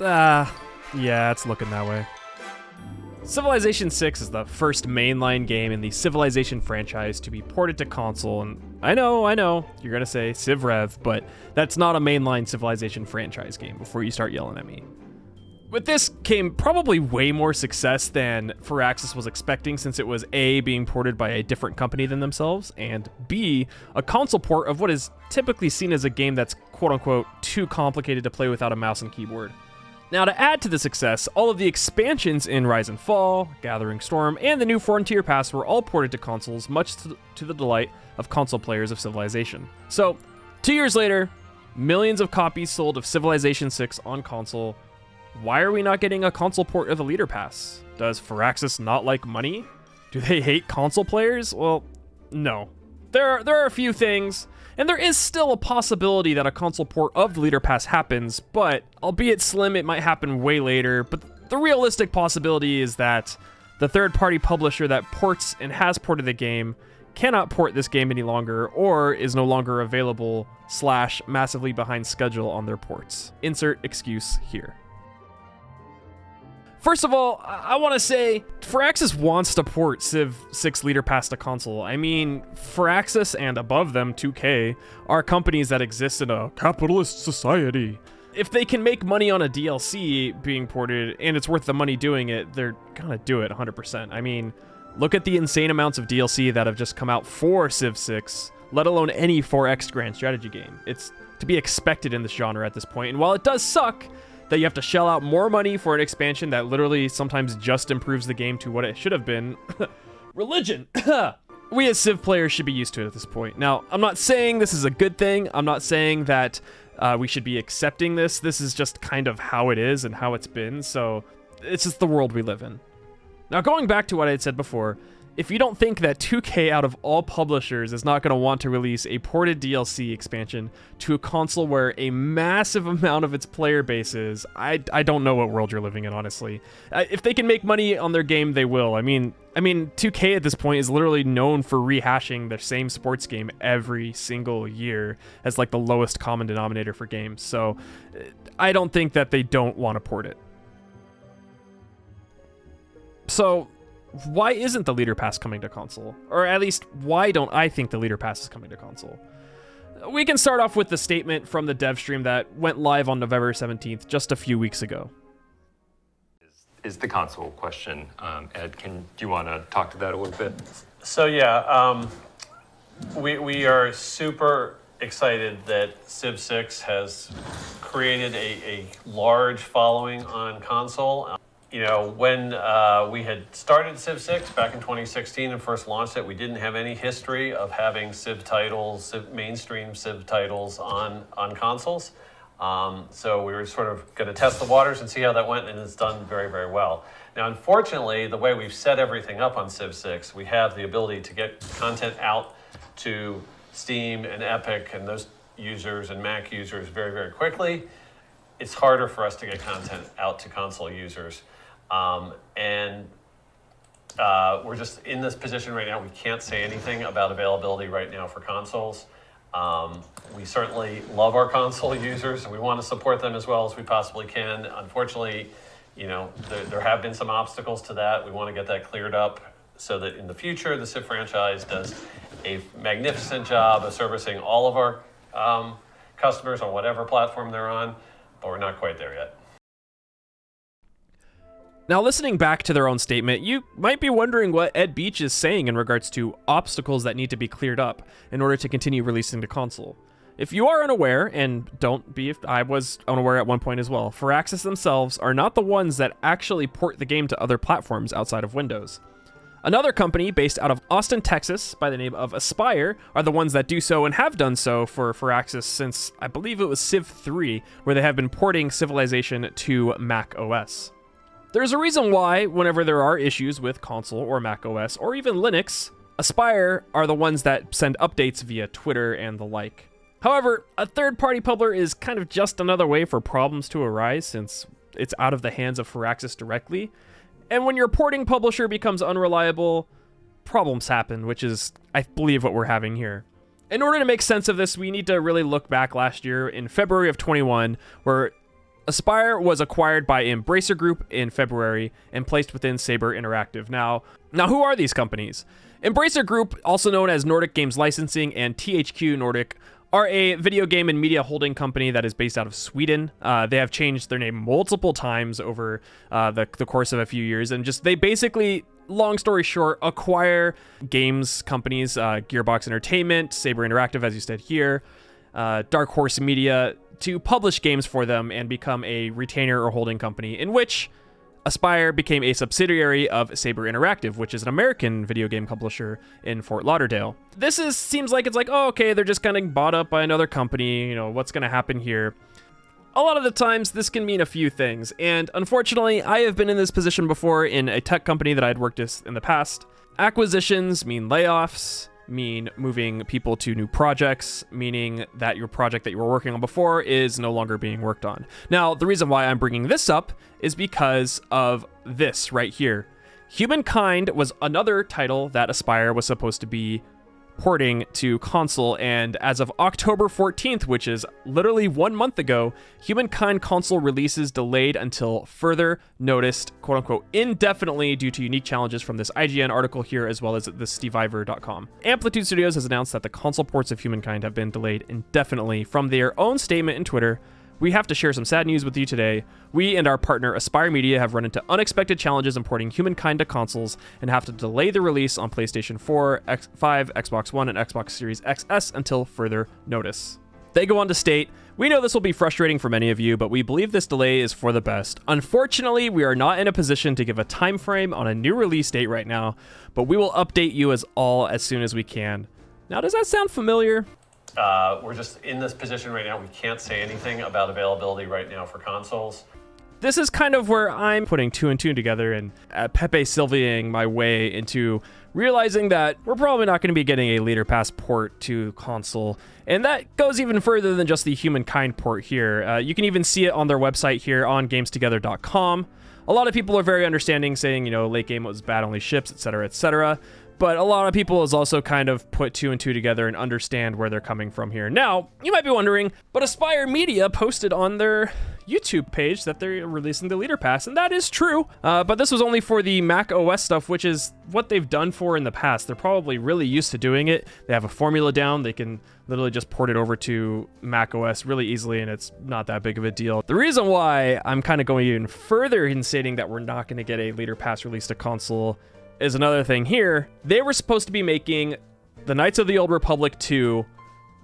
Yeah, it's looking that way. Civilization 6 is the first mainline game in the Civilization franchise to be ported to console, and I know, you're gonna say Civ Rev, but that's not a mainline Civilization franchise game before you start yelling at me. With this came probably way more success than Firaxis was expecting, since it was A, being ported by a different company than themselves, and B, a console port of what is typically seen as a game that's quote-unquote too complicated to play without a mouse and keyboard. Now, to add to the success, all of the expansions in Rise and Fall, Gathering Storm, and the new Frontier Pass were all ported to consoles, much to the delight of console players of Civilization. So, 2 years later, millions of copies sold of Civilization 6 on console. Why are we not getting a console port of the Leader Pass? Does Firaxis not like money? Do they hate console players? Well, no. There are a few things, and there is still a possibility that a console port of the Leader Pass happens, but albeit slim, it might happen way later. But the realistic possibility is that the third-party publisher that ports and has ported the game cannot port this game any longer, or is no longer available / massively behind schedule on their ports. Insert excuse here. First of all, I want to say, Firaxis wants to port Civ 6 Leader Pass to console. I mean, Firaxis and above them, 2K, are companies that exist in a capitalist society. If they can make money on a DLC being ported, and it's worth the money doing it, they're gonna do it 100%. I mean, look at the insane amounts of DLC that have just come out for Civ 6, let alone any 4X grand strategy game. It's to be expected in this genre at this point, and while it does suck that you have to shell out more money for an expansion that literally sometimes just improves the game to what it should have been. Religion! We as Civ players should be used to it at this point. Now, I'm not saying this is a good thing. I'm not saying that we should be accepting this. This is just kind of how it is and how it's been, so it's just the world we live in. Now, going back to what I had said before, if you don't think that 2K out of all publishers is not going to want to release a ported DLC expansion to a console where a massive amount of its player base is, I don't know what world you're living in, honestly. If they can make money on their game, they will. I mean, 2K at this point is literally known for rehashing their same sports game every single year as like the lowest common denominator for games. So I don't think that they don't want to port it. So why isn't the Leader Pass coming to console? Or at least, why don't I think the Leader Pass is coming to console? We can start off with the statement from the dev stream that went live on November 17th, just a few weeks ago. Is the console question. Ed, do you want to talk to that a little bit? So yeah, we are super excited that Civ 6 has created a large following on console. You know, when we had started Civ 6 back in 2016 and first launched it, we didn't have any history of having Civ titles, mainstream Civ titles on consoles. So we were sort of going to test the waters and see how that went, and it's done very, very well. Now, unfortunately, the way we've set everything up on Civ 6, we have the ability to get content out to Steam and Epic and those users and Mac users very, very quickly. It's harder for us to get content out to console users. We're just in this position right now. We can't say anything about availability right now for consoles. We certainly love our console users, and we want to support them as well as we possibly can. Unfortunately, you know, there have been some obstacles to that. We want to get that cleared up so that in the future, the Civ franchise does a magnificent job of servicing all of our customers on whatever platform they're on, but we're not quite there yet. Now, listening back to their own statement, you might be wondering what Ed Beach is saying in regards to obstacles that need to be cleared up in order to continue releasing the console. If you are unaware, and don't be if I was unaware at one point as well, Firaxis themselves are not the ones that actually port the game to other platforms outside of Windows. Another company based out of Austin, Texas, by the name of Aspyr, are the ones that do so and have done so for Firaxis since, I believe it was Civ 3, where they have been porting Civilization to Mac OS. There's a reason why, whenever there are issues with console or Mac OS or even Linux, Aspyr are the ones that send updates via Twitter and the like. However, a third-party publisher is kind of just another way for problems to arise since it's out of the hands of Firaxis directly. And when your porting publisher becomes unreliable, problems happen, which is, I believe, what we're having here. In order to make sense of this, we need to really look back last year in February of 21, where Aspyr was acquired by Embracer Group in February and placed within Saber Interactive. Now who are these companies? Embracer Group, also known as Nordic Games Licensing, and THQ Nordic are a video game and media holding company that is based out of Sweden. They have changed their name multiple times over the course of a few years, and they basically, long story short, acquire games companies, Gearbox Entertainment, Saber Interactive, as you said here, Dark Horse Media, to publish games for them and become a retainer or holding company, in which Aspyr became a subsidiary of Saber Interactive, which is an American video game publisher in Fort Lauderdale. Seems like it's like, oh, okay, they're just getting bought up by another company, what's going to happen here? A lot of the times, this can mean a few things, and unfortunately, I have been in this position before in a tech company that I'd worked with in the past. Acquisitions mean layoffs, mean moving people to new projects, meaning that your project that you were working on before is no longer being worked on. Now, the reason why I'm bringing this up is because of this right here. Humankind was another title that Aspyr was supposed to be porting to console, and as of October 14th, which is literally 1 month ago, Humankind console releases delayed until further noticed, quote-unquote, indefinitely due to unique challenges from this IGN article here, as well as the SteveIver.com. Amplitude Studios has announced that the console ports of Humankind have been delayed indefinitely. From their own statement in Twitter, we have to share some sad news with you today. We and our partner Aspyr Media have run into unexpected challenges importing Humankind to consoles and have to delay the release on PlayStation 4, X5, Xbox One, and Xbox Series XS until further notice. They go on to state, we know this will be frustrating for many of you, but we believe this delay is for the best. Unfortunately, we are not in a position to give a time frame on a new release date right now, but we will update you as soon as we can. Now, does that sound familiar? We're just in this position right now. We can't say anything about availability right now for consoles. This is kind of where I'm putting two and two together and Pepe Sylviaing my way into realizing that we're probably not going to be getting a Leader Pass port to console. And that goes even further than just the Humankind port here. You can even see it on their website here on gamestogether.com. A lot of people are very understanding, saying, late game was bad, only ships, etc., etc. But a lot of people has also kind of put two and two together and understand where they're coming from here. Now, you might be wondering, but Aspyr Media posted on their YouTube page that they're releasing the Leader Pass, and that is true. But this was only for the Mac OS stuff, which is what they've done for in the past. They're probably really used to doing it. They have a formula down. They can literally just port it over to Mac OS really easily, and it's not that big of a deal. The reason why I'm kind of going even further in stating that we're not going to get a Leader Pass release to console is another thing here. They were supposed to be making the Knights of the Old Republic 2,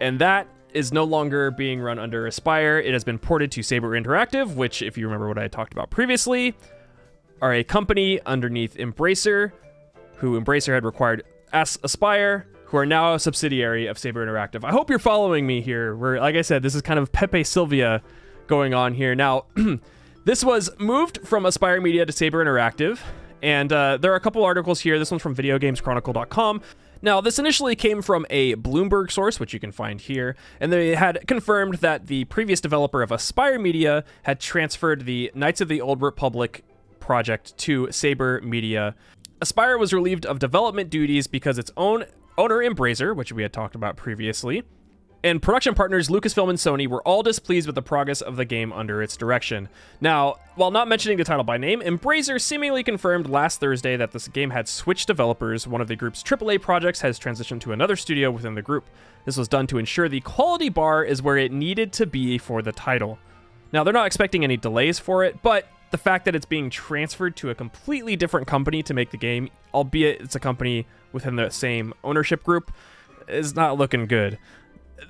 and that is no longer being run under Aspyr. It has been ported to Saber Interactive, which, if you remember what I talked about previously, are a company underneath Embracer, who Embracer had required as Aspyr, who are now a subsidiary of Saber Interactive. I hope you're following me here, where, like I said, this is kind of Pepe Sylvia going on here. Now, this was moved from Aspyr Media to Saber Interactive, and there are a couple articles here. This one's from videogameschronicle.com. Now, this initially came from a Bloomberg source, which you can find here, and they had confirmed that the previous developer of Aspyr Media had transferred the Knights of the Old Republic project to Saber Media. Aspyr was relieved of development duties because its owner Embracer, which we had talked about previously, and production partners Lucasfilm and Sony were all displeased with the progress of the game under its direction. Now, while not mentioning the title by name, Embracer seemingly confirmed last Thursday that this game had switched developers. One of the group's AAA projects has transitioned to another studio within the group. This was done to ensure the quality bar is where it needed to be for the title. Now, they're not expecting any delays for it, but the fact that it's being transferred to a completely different company to make the game, albeit it's a company within the same ownership group, is not looking good.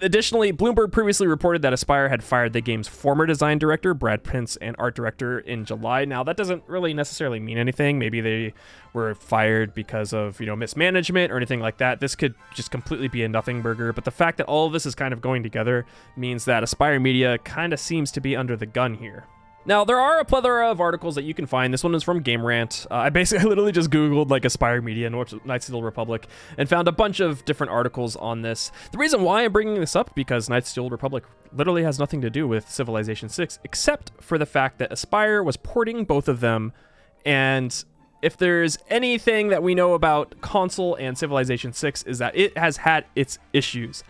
Additionally, Bloomberg previously reported that Aspyr had fired the game's former design director, Brad Prince, and art director in July. Now, that doesn't really necessarily mean anything. Maybe they were fired because of, mismanagement or anything like that. This could just completely be a nothing burger. But the fact that all of this is kind of going together means that Aspyr Media kind of seems to be under the gun here. Now, there are a plethora of articles that you can find. This one is from Game Rant. I literally just Googled Aspyr Media, Knights of the Old Republic, and found a bunch of different articles on this. The reason why I'm bringing this up, because Knights of the Old Republic literally has nothing to do with Civilization 6, except for the fact that Aspyr was porting both of them, and if there's anything that we know about console and Civilization 6 is that it has had its issues.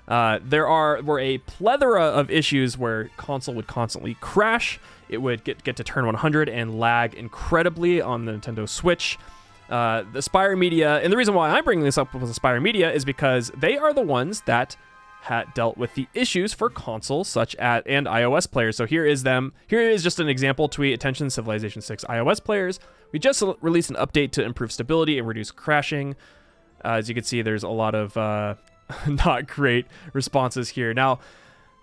There were a plethora of issues where console would constantly crash. It would get to turn 100 and lag incredibly on the Nintendo Switch. The Aspyr Media, and the reason why I'm bringing this up with Aspyr Media is because they are the ones that had dealt with the issues for consoles such as and iOS players. So here is just an example tweet. Attention, Civilization 6 iOS players. We just released an update to improve stability and reduce crashing. As you can see, there's a lot of not great responses here. Now,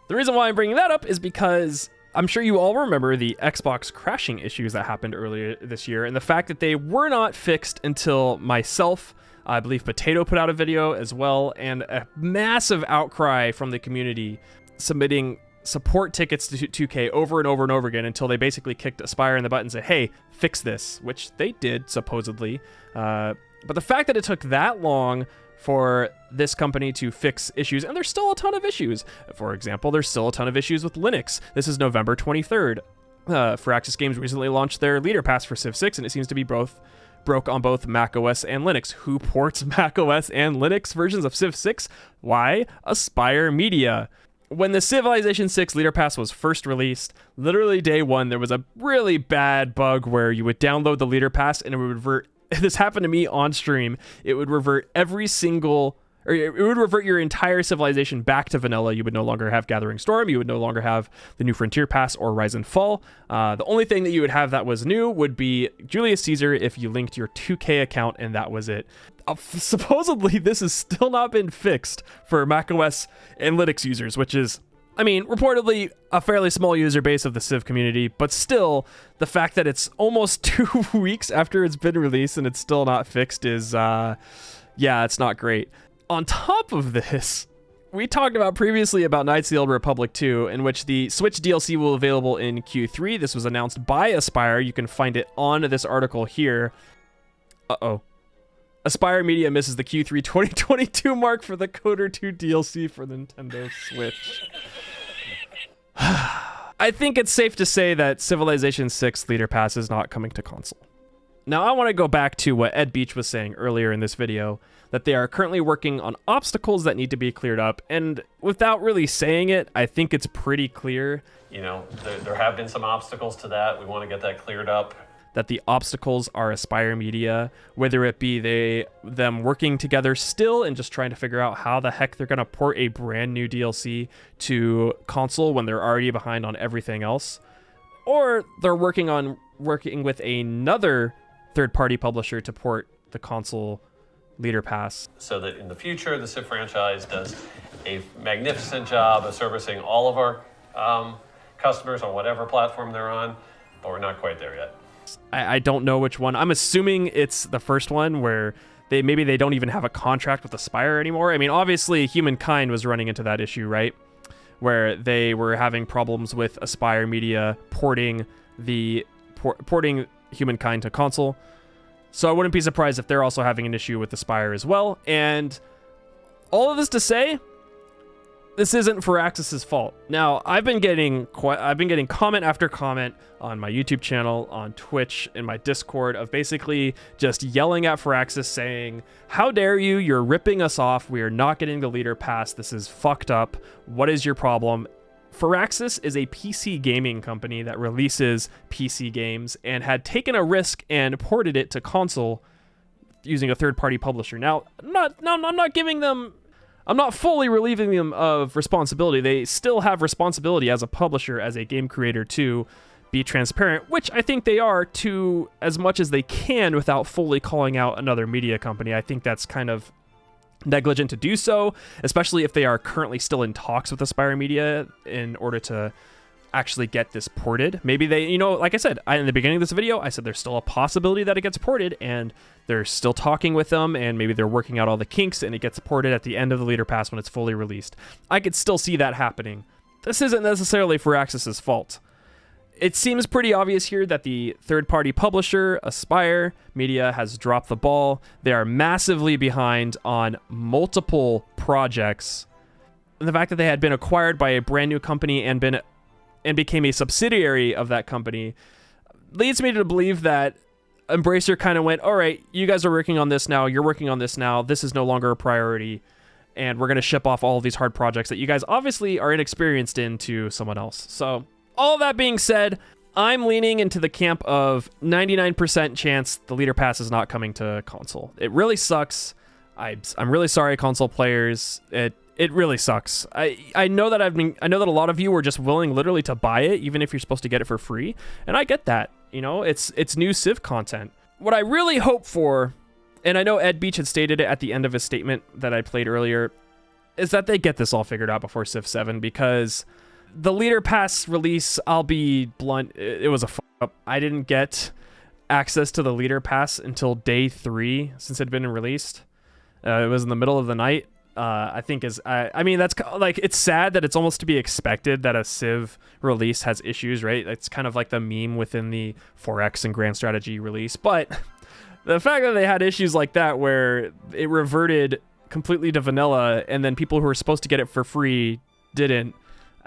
the reason why I'm bringing that up is because I'm sure you all remember the Xbox crashing issues that happened earlier this year, and the fact that they were not fixed until myself, I believe Potato put out a video as well, and a massive outcry from the community submitting support tickets to 2K over and over and over again until they basically kicked Aspyr in the butt and said, hey, fix this, which they did, supposedly. But the fact that it took that long for this company to fix issues, and there's still a ton of issues. For example, there's still a ton of issues with Linux. This is November 23rd. Firaxis Games recently launched their Leader Pass for Civ 6, and it seems to be broke on both macOS and Linux. Who ports macOS and Linux versions of Civ 6? Why? Aspyr Media. When the Civilization 6 Leader Pass was first released, literally day one, there was a really bad bug where you would download the Leader Pass and it would revert. This happened to me on stream. It would revert it would revert your entire civilization back to vanilla. You would no longer have Gathering Storm. You would no longer have the New Frontier Pass or Rise and Fall. The only thing that you would have that was new would be Julius Caesar if you linked your 2K account, and that was it. Supposedly, this has still not been fixed for macOS and Linux users, which is, I mean, reportedly a fairly small user base of the Civ community, but still, the fact that it's almost 2 weeks after it's been released and it's still not fixed is, yeah, it's not great. On top of this, we talked about previously about Knights of the Old Republic 2, in which the Switch DLC will be available in Q3. This was announced by Aspyr. You can find it on this article here. Uh-oh. Aspyr Media misses the Q3 2022 mark for the Coder 2 DLC for the Nintendo Switch. I think it's safe to say that Civilization 6 Leader Pass is not coming to console. Now, I want to go back to what Ed Beach was saying earlier in this video, that they are currently working on obstacles that need to be cleared up, and without really saying it, I think it's pretty clear. You know, there have been some obstacles to that. We want to get that cleared up. That the obstacles are Aspyr Media, whether it be them working together still and just trying to figure out how the heck they're going to port a brand new DLC to console when they're already behind on everything else, or they're working with another third-party publisher to port the console Leader Pass. So that in the future, the Civ franchise does a magnificent job of servicing all of our customers on whatever platform they're on, but we're not quite there yet. I don't know which one. I'm assuming it's the first one where maybe they don't even have a contract with Aspyr anymore. I mean, obviously, Humankind was running into that issue, right? Where they were having problems with Aspyr Media porting Humankind to console. So I wouldn't be surprised if they're also having an issue with Aspyr as well. And all of this to say, this isn't Firaxis' fault. Now, I've been getting comment after comment on my YouTube channel, on Twitch, in my Discord of basically just yelling at Firaxis saying, how dare you, you're ripping us off, we are not getting the Leader Pass, this is fucked up, what is your problem? Firaxis is a PC gaming company that releases PC games and had taken a risk and ported it to console using a third-party publisher. Now, I'm not fully relieving them of responsibility. They still have responsibility as a publisher, as a game creator, to be transparent, which I think they are to as much as they can without fully calling out another media company. I think that's kind of negligent to do so, especially if they are currently still in talks with Aspyr Media in order to actually get this ported. Maybe they, like I said, in the beginning of this video, I said there's still a possibility that it gets ported, and they're still talking with them, and maybe they're working out all the kinks, and it gets ported at the end of the Leader Pass when it's fully released. I could still see that happening. This isn't necessarily Firaxis' fault. It seems pretty obvious here that the third-party publisher, Aspyr Media, has dropped the ball. They are massively behind on multiple projects. And the fact that they had been acquired by a brand new company and became a subsidiary of that company leads me to believe that Embracer kind of went, all right, you guys are working on this now, you're working on this now, this is no longer a priority. and we're going to ship off all of these hard projects that you guys obviously are inexperienced in to someone else. So all that being said, I'm leaning into the camp of 99% chance the leader pass is not coming to console. It really sucks. I'm really sorry, console players. It really sucks. I know that I know that a lot of you were just willing literally to buy it, even if you're supposed to get it for free, and I get that. You know, it's new Civ content. What I really hope for, and I know Ed Beach had stated it at the end of his statement that I played earlier, is that they get this all figured out before Civ 7, because the leader pass release, I'll be blunt, it was a fuck up. I didn't get access to the leader pass until day 3 since it had been released. It was in the middle of the night. I think I mean, that's like, it's sad that it's almost to be expected that a Civ release has issues, right? It's kind of like the meme within the 4X and Grand Strategy release. But the fact that they had issues like that where it reverted completely to vanilla and then people who were supposed to get it for free didn't,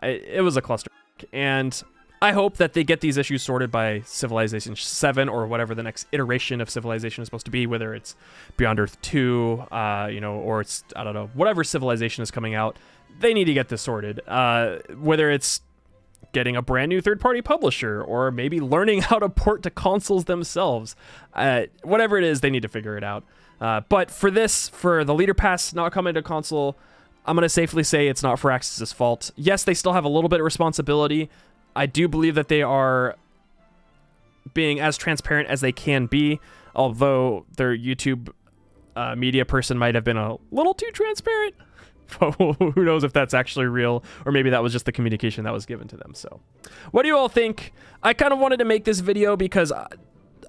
it was a cluster. And I hope that they get these issues sorted by Civilization 7 or whatever the next iteration of Civilization is supposed to be, whether it's Beyond Earth 2, you know, or it's, I don't know, whatever Civilization is coming out. They need to get this sorted. Whether it's getting a brand new third-party publisher or maybe learning how to port to consoles themselves. Whatever it is, they need to figure it out. But for the Leader Pass not coming to console, I'm going to safely say it's not Firaxis' fault. Yes, they still have a little bit of responsibility. I do believe that they are being as transparent as they can be, although their YouTube media person might have been a little too transparent. Who knows if that's actually real, or maybe that was just the communication that was given to them. So what do you all think? I kind of wanted to make this video because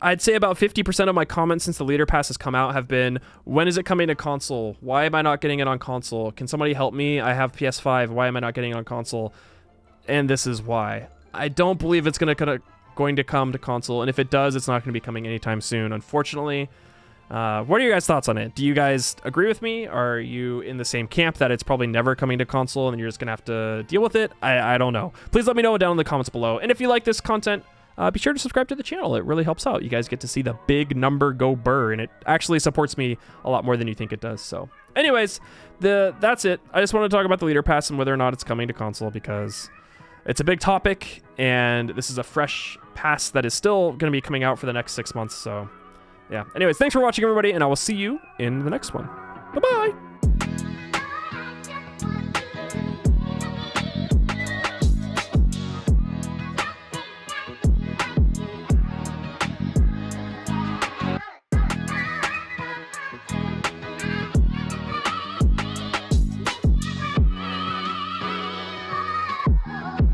I'd say about 50% of my comments since the Leader Pass has come out have been, when is it coming to console? Why am I not getting it on console? Can somebody help me? I have PS5. Why am I not getting it on console? And this is why. I don't believe it's going to come to console, and if it does, it's not going to be coming anytime soon, unfortunately. What are your guys' thoughts on it? Do you guys agree with me? Are you in the same camp that it's probably never coming to console and you're just going to have to deal with it? I don't know. Please let me know down in the comments below. And if you like this content, be sure to subscribe to the channel. It really helps out. You guys get to see the big number go burr, and it actually supports me a lot more than you think it does. So anyways, that's it. I just want to talk about the Leader Pass and whether or not it's coming to console, because it's a big topic, and this is a fresh pass that is still going to be coming out for the next 6 months. So yeah. Anyways, thanks for watching, everybody, and I will see you in the next one. Bye-bye.